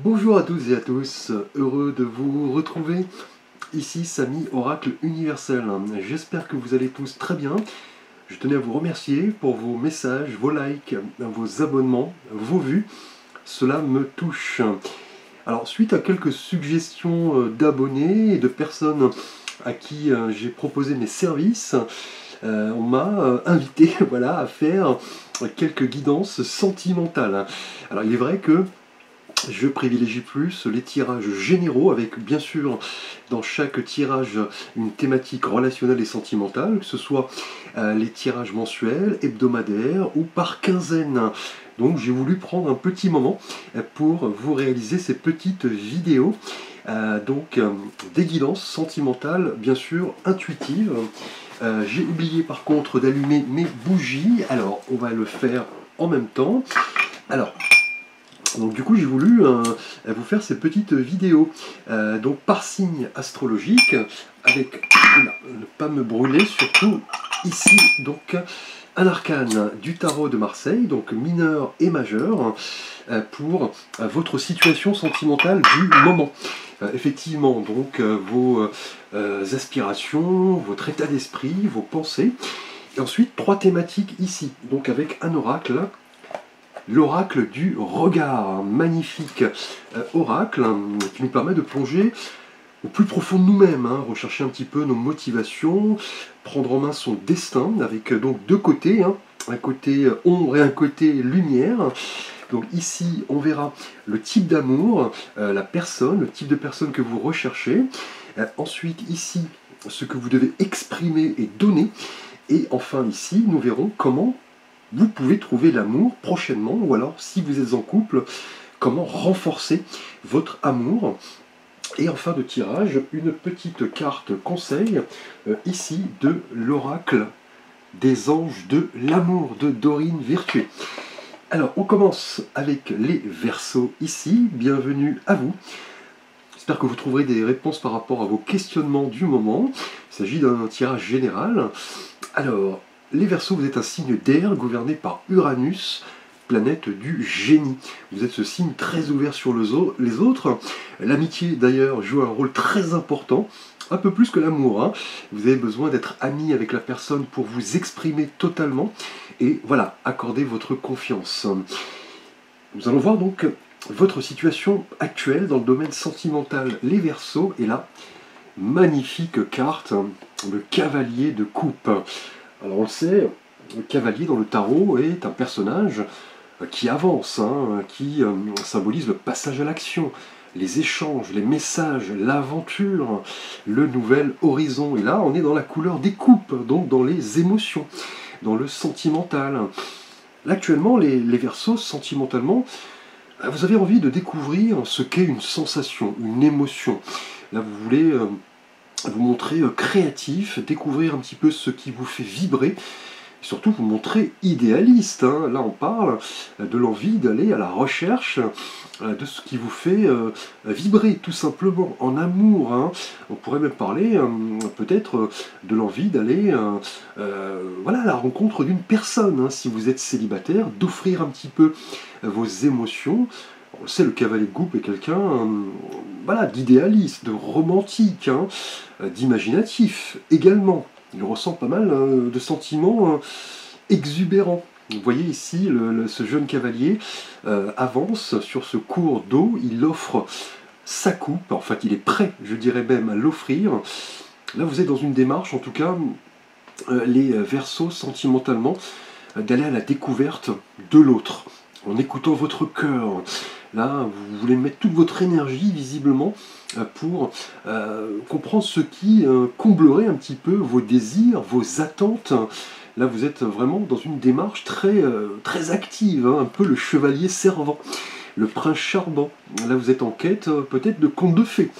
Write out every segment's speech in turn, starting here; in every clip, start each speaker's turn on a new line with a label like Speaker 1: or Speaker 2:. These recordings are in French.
Speaker 1: Bonjour à toutes et à tous, heureux de vous retrouver. Ici Samy, Oracle Universel. J'espère que vous allez tous très bien. Je tenais à vous remercier pour vos messages, vos likes, vos abonnements, vos vues. Cela me touche. Alors, suite à quelques suggestions d'abonnés et de personnes à qui j'ai proposé mes services, on m'a invité voilà, à faire quelques guidances sentimentales. Alors, il est vrai que je privilégie plus les tirages généraux avec bien sûr dans chaque tirage une thématique relationnelle et sentimentale, que ce soit les tirages mensuels, hebdomadaires ou par quinzaine. Donc j'ai voulu prendre un petit moment pour vous réaliser ces petites vidéos. Des guidances sentimentales bien sûr intuitives. J'ai oublié par contre d'allumer mes bougies, alors on va le faire en même temps. Alors, donc du coup j'ai voulu vous faire ces petites vidéos donc par signe astrologique avec, ne pas me brûler surtout ici, donc un arcane du tarot de Marseille, donc mineur et majeur, pour votre situation sentimentale du moment. Effectivement, donc vos aspirations, votre état d'esprit, vos pensées, et ensuite trois thématiques ici, donc avec un oracle. L'oracle du regard, magnifique oracle qui nous permet de plonger au plus profond de nous-mêmes, rechercher un petit peu nos motivations, prendre en main son destin, avec donc deux côtés, un côté ombre et un côté lumière. Donc ici, on verra le type d'amour, la personne, le type de personne que vous recherchez. Ensuite, ici, ce que vous devez exprimer et donner. Et enfin, ici, nous verrons comment vous pouvez trouver l'amour prochainement, ou alors si vous êtes en couple, comment renforcer votre amour. Et en fin de tirage, une petite carte conseil, ici de l'oracle des anges de l'amour de Dorine Virtué. Alors on commence avec les Verseaux ici, bienvenue à vous. J'espère que vous trouverez des réponses par rapport à vos questionnements du moment. Il s'agit d'un tirage général. Alors, les Verseaux, vous êtes un signe d'air gouverné par Uranus, planète du génie. Vous êtes ce signe très ouvert sur les autres. L'amitié, d'ailleurs, joue un rôle très important, un peu plus que l'amour. Vous avez besoin d'être ami avec la personne pour vous exprimer totalement et voilà, accorder votre confiance. Nous allons voir donc votre situation actuelle dans le domaine sentimental, les Verseaux, et là, magnifique carte, le cavalier de coupe. Alors on le sait, le cavalier dans le tarot est un personnage qui avance, qui symbolise le passage à l'action, les échanges, les messages, l'aventure, le nouvel horizon. Et là, on est dans la couleur des coupes, donc dans les émotions, dans le sentimental. Là, actuellement, les Verseaux, sentimentalement, vous avez envie de découvrir ce qu'est une sensation, une émotion. Là, vous voulez vous montrer créatif, découvrir un petit peu ce qui vous fait vibrer, et surtout vous montrer idéaliste. Là, on parle de l'envie d'aller à la recherche de ce qui vous fait vibrer, tout simplement, en amour. On pourrait même parler peut-être de l'envie d'aller voilà, à la rencontre d'une personne, si vous êtes célibataire, d'offrir un petit peu vos émotions. On le sait, le cavalier de coupe est quelqu'un voilà, d'idéaliste, de romantique, d'imaginatif également. Il ressent pas mal de sentiments exubérants. Vous voyez ici, ce jeune cavalier avance sur ce cours d'eau, il offre sa coupe, en fait il est prêt, je dirais même, à l'offrir. Là vous êtes dans une démarche, en tout cas, les Verseaux sentimentalement, d'aller à la découverte de l'autre, en écoutant votre cœur. Là, vous voulez mettre toute votre énergie, visiblement, pour comprendre ce qui comblerait un petit peu vos désirs, vos attentes. Là, vous êtes vraiment dans une démarche très, très active, un peu le chevalier servant, le prince charmant. Là, vous êtes en quête peut-être de contes de fées.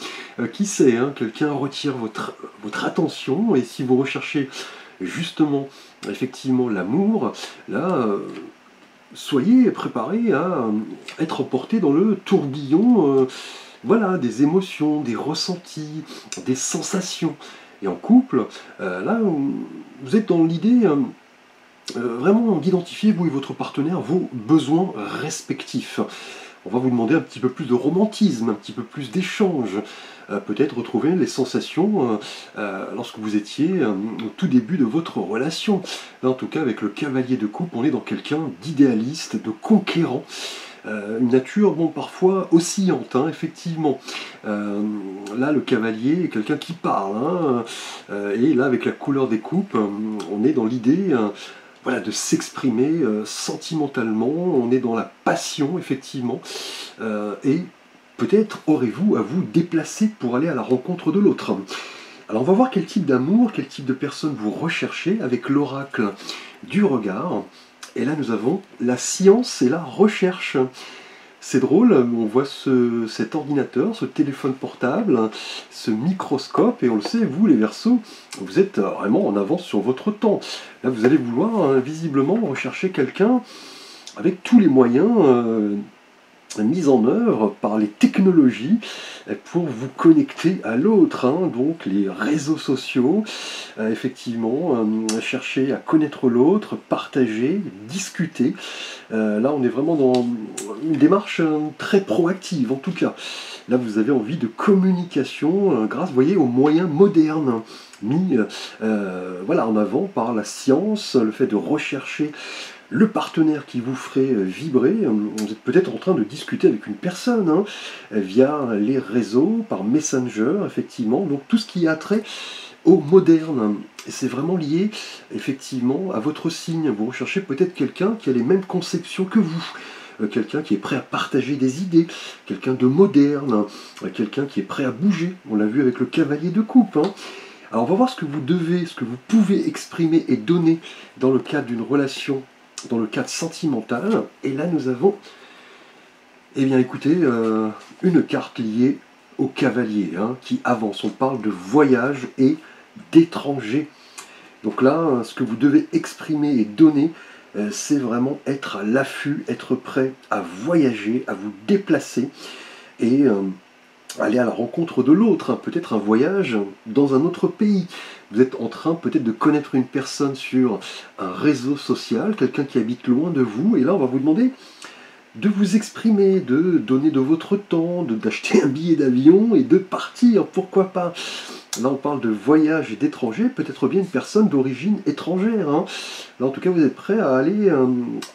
Speaker 1: Qui sait, quelqu'un retire votre attention, et si vous recherchez justement, effectivement, l'amour, là... soyez préparés à être emportés dans le tourbillon voilà, des émotions, des ressentis, des sensations. Et en couple, là, vous êtes dans l'idée vraiment d'identifier, vous et votre partenaire, vos besoins respectifs. on va vous demander un petit peu plus de romantisme, un petit peu plus d'échange, peut-être retrouver les sensations lorsque vous étiez au tout début de votre relation. Là, en tout cas, avec le cavalier de coupe, on est dans quelqu'un d'idéaliste, de conquérant. Une nature, bon, parfois oscillante, hein, effectivement. Là, le cavalier est quelqu'un qui parle, hein, et là, avec la couleur des coupes, on est dans l'idée voilà, de s'exprimer sentimentalement, on est dans la passion, effectivement, et peut-être aurez-vous à vous déplacer pour aller à la rencontre de l'autre. Alors, on va voir quel type d'amour, quel type de personne vous recherchez avec l'oracle du regard. Et là, nous avons la science et la recherche. C'est drôle, on voit cet ordinateur, ce téléphone portable, ce microscope, et on le sait, vous, les Verseaux, vous êtes vraiment en avance sur votre temps. Là, vous allez vouloir visiblement rechercher quelqu'un avec tous les moyens mise en œuvre par les technologies pour vous connecter à l'autre, hein, donc les réseaux sociaux, effectivement, chercher à connaître l'autre, partager, discuter. Là, on est vraiment dans une démarche très proactive, en tout cas. Là, vous avez envie de communication grâce, vous voyez, aux moyens modernes mis voilà, en avant par la science, le fait de rechercher le partenaire qui vous ferait vibrer. Vous êtes peut-être en train de discuter avec une personne hein, via les réseaux, par Messenger, effectivement. Donc tout ce qui a trait au moderne. C'est vraiment lié, effectivement, à votre signe. Vous recherchez peut-être quelqu'un qui a les mêmes conceptions que vous. Quelqu'un qui est prêt à partager des idées, quelqu'un de moderne, quelqu'un qui est prêt à bouger. On l'a vu avec le cavalier de coupe. Hein. Alors on va voir ce que vous devez, ce que vous pouvez exprimer et donner dans le cadre d'une relation, dans le cadre sentimental. Et là nous avons, eh bien écoutez, une carte liée au cavalier hein, qui avance. On parle de voyage et d'étranger. Donc là, ce que vous devez exprimer et donner, c'est vraiment être à l'affût, être prêt à voyager, à vous déplacer et aller à la rencontre de l'autre, hein, peut-être un voyage dans un autre pays. Vous êtes en train peut-être de connaître une personne sur un réseau social, quelqu'un qui habite loin de vous, et là on va vous demander de vous exprimer, de donner de votre temps, d'acheter un billet d'avion et de partir, pourquoi pas. Là on parle de voyage et d'étranger, peut-être bien une personne d'origine étrangère. Hein. Là en tout cas vous êtes prêt à aller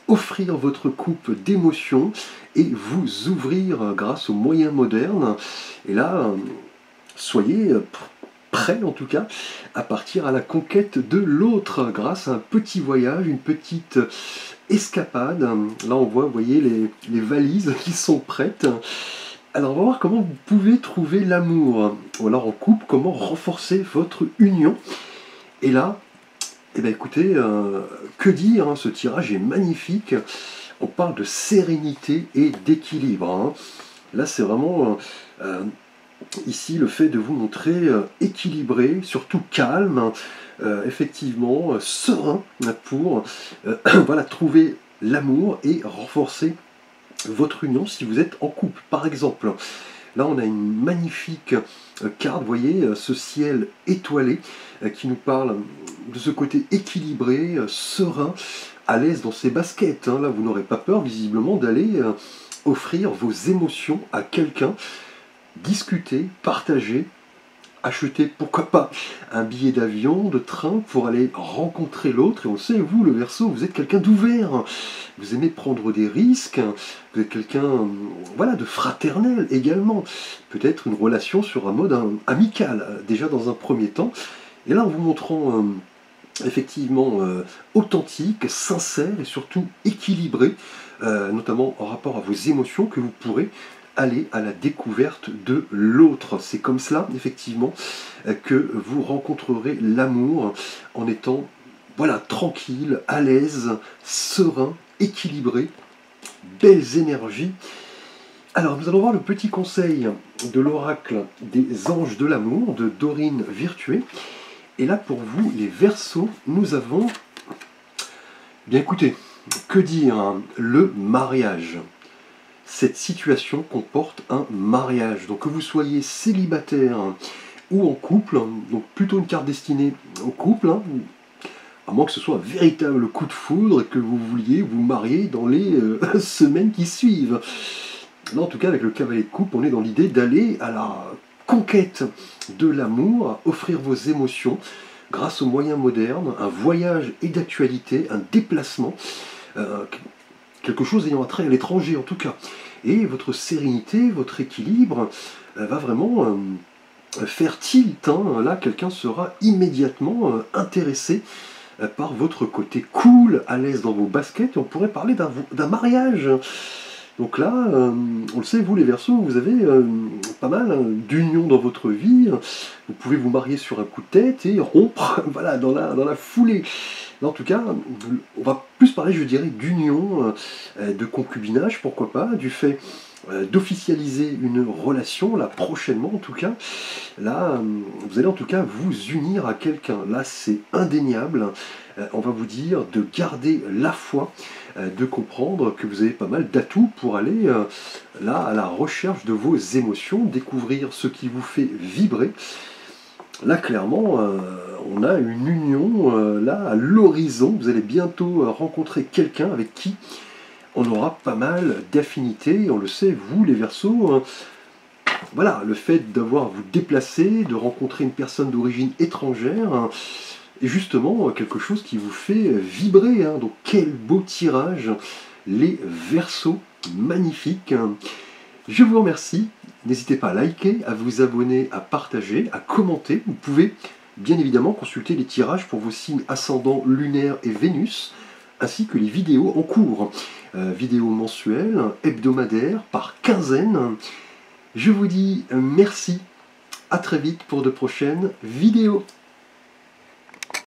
Speaker 1: offrir votre coupe d'émotions et vous ouvrir grâce aux moyens modernes. Et là, soyez prêt en tout cas à partir à la conquête de l'autre grâce à un petit voyage, une petite escapade. Là on voit, vous voyez, les valises qui sont prêtes. Alors on va voir comment vous pouvez trouver l'amour. Ou alors en couple, comment renforcer votre union. Et là, eh bien, écoutez, que dire, hein, ce tirage est magnifique. On parle de sérénité et d'équilibre. Hein. Là c'est vraiment ici le fait de vous montrer équilibré, surtout calme, effectivement serein pour voilà, trouver l'amour et renforcer votre union si vous êtes en couple. Par exemple, là on a une magnifique carte, vous voyez, ce ciel étoilé qui nous parle de ce côté équilibré, serein, à l'aise dans ses baskets. Hein. Là vous n'aurez pas peur visiblement d'aller offrir vos émotions à quelqu'un, discuter, partager, acheter, pourquoi pas, un billet d'avion, de train pour aller rencontrer l'autre. Et on le sait, vous, le Verseau, vous êtes quelqu'un d'ouvert. Vous aimez prendre des risques. Vous êtes quelqu'un, voilà, de fraternel également. Peut-être une relation sur un mode amical, déjà dans un premier temps. Et là, en vous montrant effectivement authentique, sincère et surtout équilibré, notamment en rapport à vos émotions, que vous pourrez aller à la découverte de l'autre. C'est comme cela, effectivement, que vous rencontrerez l'amour en étant, voilà, tranquille, à l'aise, serein, équilibré, belles énergies. Alors, nous allons voir le petit conseil de l'oracle des anges de l'amour de Dorine Virtué. Et là, pour vous, les Verseaux, nous avons, bien écoutez, que dire, hein, le mariage. Cette situation comporte un mariage. Donc que vous soyez célibataire ou en couple, donc plutôt une carte destinée au couple, hein, à moins que ce soit un véritable coup de foudre et que vous vouliez vous marier dans les semaines qui suivent. Là, en tout cas, avec le cavalier de coupe, on est dans l'idée d'aller à la conquête de l'amour, offrir vos émotions grâce aux moyens modernes, un voyage et d'actualité, un déplacement, euh, quelque chose ayant attrait à l'étranger en tout cas. Et votre sérénité, votre équilibre va vraiment faire tilt. Hein. Là, quelqu'un sera immédiatement intéressé par votre côté cool, à l'aise dans vos baskets, et on pourrait parler d'un mariage. Donc là, on le sait, vous les Verseaux, vous avez pas mal d'unions dans votre vie. Vous pouvez vous marier sur un coup de tête et rompre voilà, dans la foulée. Là, en tout cas, on va plus parler, je dirais, d'union, de concubinage, pourquoi pas, du fait d'officialiser une relation, là, prochainement en tout cas. Là, vous allez en tout cas vous unir à quelqu'un. Là, c'est indéniable. On va vous dire de garder la foi, de comprendre que vous avez pas mal d'atouts pour aller là à la recherche de vos émotions, découvrir ce qui vous fait vibrer. Là, clairement, on a une union là à l'horizon. Vous allez bientôt rencontrer quelqu'un avec qui on aura pas mal d'affinités. On le sait, vous les Verseaux, voilà, le fait d'avoir vous déplacé, de rencontrer une personne d'origine étrangère, est justement quelque chose qui vous fait vibrer. Hein. Donc quel beau tirage, les Verseaux, magnifiques. Je vous remercie. N'hésitez pas à liker, à vous abonner, à partager, à commenter. Vous pouvez bien évidemment consulter les tirages pour vos signes ascendants lunaire et Vénus, ainsi que les vidéos en cours. Vidéos mensuelles, hebdomadaires, par quinzaine. Je vous dis merci, à très vite pour de prochaines vidéos.